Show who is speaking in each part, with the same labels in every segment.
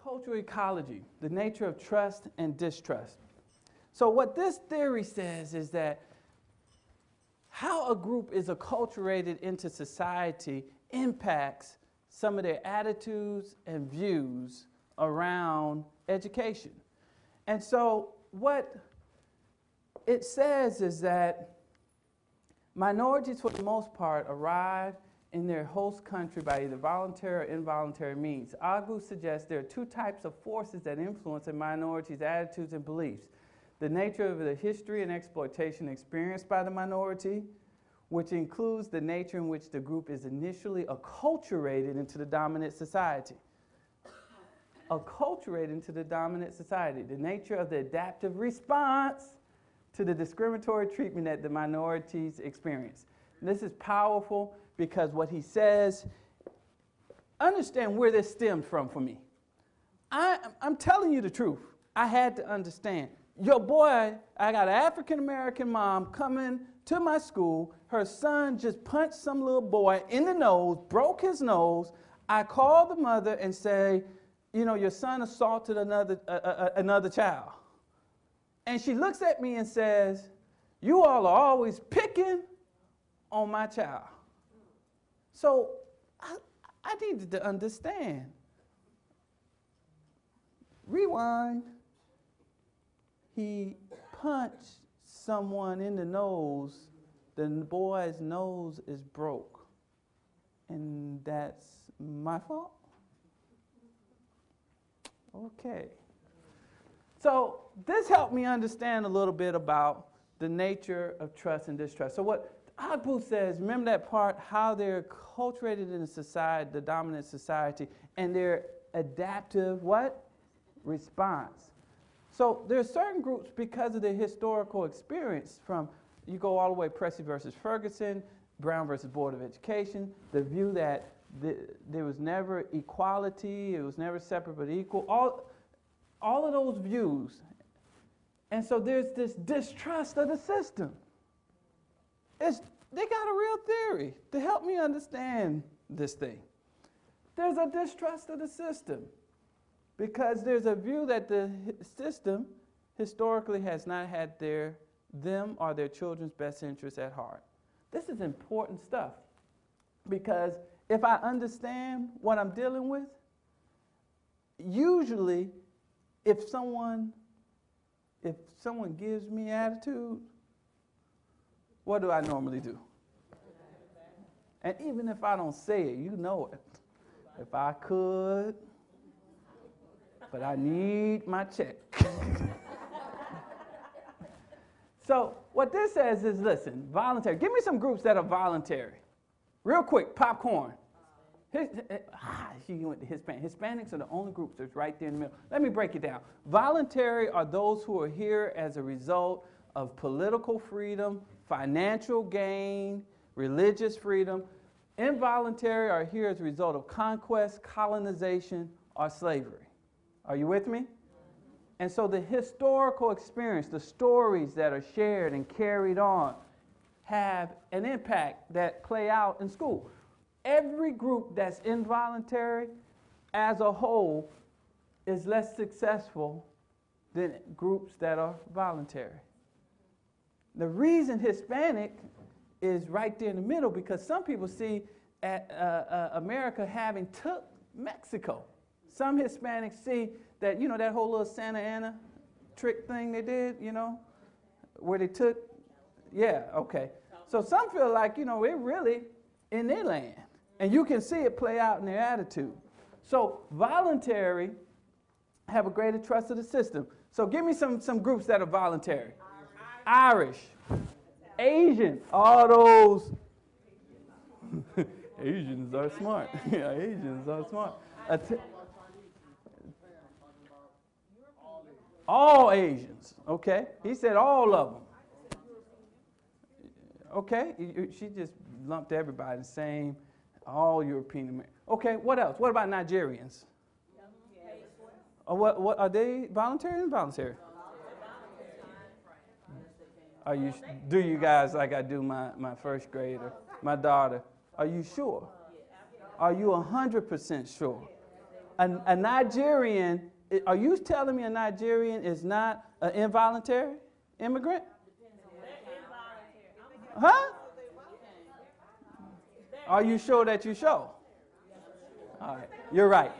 Speaker 1: cultural ecology, the nature of trust and distrust. So what this theory says is that how a group is acculturated into society impacts some of their attitudes and views around education. And so what it says is that minorities, for the most part, arrive in their host country by either voluntary or involuntary means. Our group suggests there are two types of forces that influence a minority's attitudes and beliefs. The nature of the history and exploitation experienced by the minority, which includes the nature in which the group is initially acculturated into the dominant society. Acculturated into the dominant society. The nature of the adaptive response to the discriminatory treatment that the minorities experience. This is powerful because what he says, understand where this stems from for me. I'm telling you the truth. I had to understand. Your boy, I got an African-American mom coming to my school. Her son just punched some little boy in the nose, broke his nose. I call the mother and say, you know, your son assaulted another child. And she looks at me and says, you all are always picking on my child. So I needed to understand. Rewind. He punched someone in the nose. The boy's nose is broke. And that's my fault? Okay. So this helped me understand a little bit about the nature of trust and distrust. So what Agbu says, remember that part, how they're acculturated in the society, the dominant society, and their adaptive what? Response. So there are certain groups, because of their historical experience, from, you go all the way Plessy versus Ferguson, Brown versus Board of Education, the view that there was never equality, it was never separate but equal, all of those views. And so there's this distrust of the system. They got a real theory to help me understand this thing. There's a distrust of the system because there's a view that the system historically has not had them or their children's best interests at heart. This is important stuff because if I understand what I'm dealing with, usually if someone gives me attitude, what do I normally do? And even if I don't say it, you know it. If I could, but I need my check. So what this says is, listen, voluntary. Give me some groups that are voluntary. Real quick, popcorn. She went to Hispanic. Hispanics are the only groups that's right there in the middle. Let me break it down. Voluntary are those who are here as a result of political freedom, financial gain, religious freedom. Involuntary are here as a result of conquest, colonization, or slavery. Are you with me? And so the historical experience, the stories that are shared and carried on, have an impact that play out in school. Every group that's involuntary as a whole is less successful than groups that are voluntary. The reason Hispanic is right there in the middle because some people see America having took Mexico. Some Hispanics see that, you know, that whole little Santa Ana trick thing they did, you know, where they took, yeah, okay. So some feel like, you know, it really in their land. And you can see it play out in their attitude. So voluntary have a greater trust of the system. So give me some groups that are voluntary. Irish, Asian, all those. Asians are smart. Yeah, Asians are smart. All Asians, okay? He said all of them. Okay, she just lumped everybody the same, all European Americans. Okay, what else? What about Nigerians? What are they voluntary or involuntary? Do you guys like I do my first grader, my daughter? Are you sure? Are you 100% sure? a Nigerian, are you telling me a Nigerian is not an involuntary immigrant? Huh? Are you sure that you show? All right, you're right.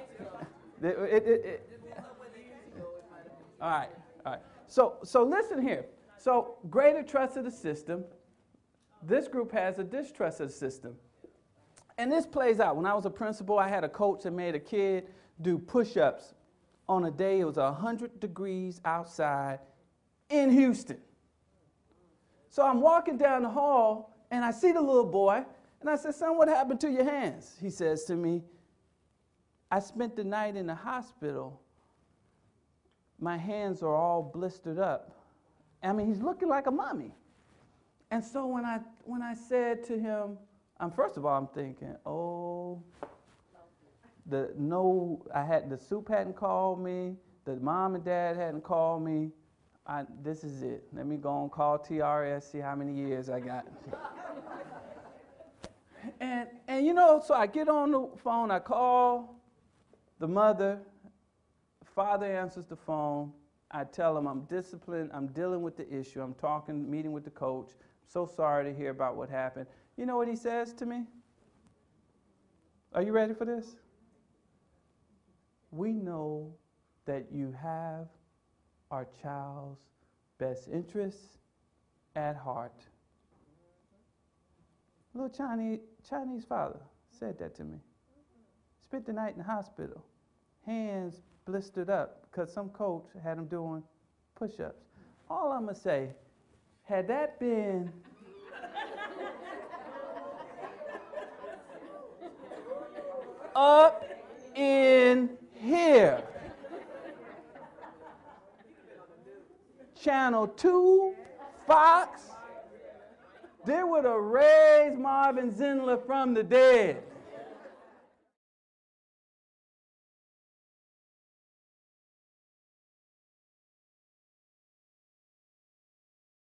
Speaker 1: All right, all right. So listen here. So greater trust of the system. This group has a distrust of the system. And this plays out. When I was a principal, I had a coach that made a kid do push-ups on a day it was 100 degrees outside in Houston. So I'm walking down the hall, and I see the little boy, and I said, son, what happened to your hands? He says to me, I spent the night in the hospital. My hands are all blistered up. I mean, he's looking like a mummy. And so when I said to him, first of all, I'm thinking, oh, the soup hadn't called me, the mom and dad hadn't called me. This is it. Let me go and call TRS, see how many years I got. and you know, so I get on the phone, I call the mother, the father answers the phone. I tell him I'm disciplined, I'm dealing with the issue, I'm meeting with the coach. So sorry to hear about what happened. You know what he says to me? Are you ready for this? We know that you have our child's best interests at heart. Little Chinese father said that to me. Spent the night in the hospital, hands blistered up because some coach had him doing push-ups. All I'm going to say, had that been up in here, Channel 2, Fox, they would have raised Marvin Zindler from the dead.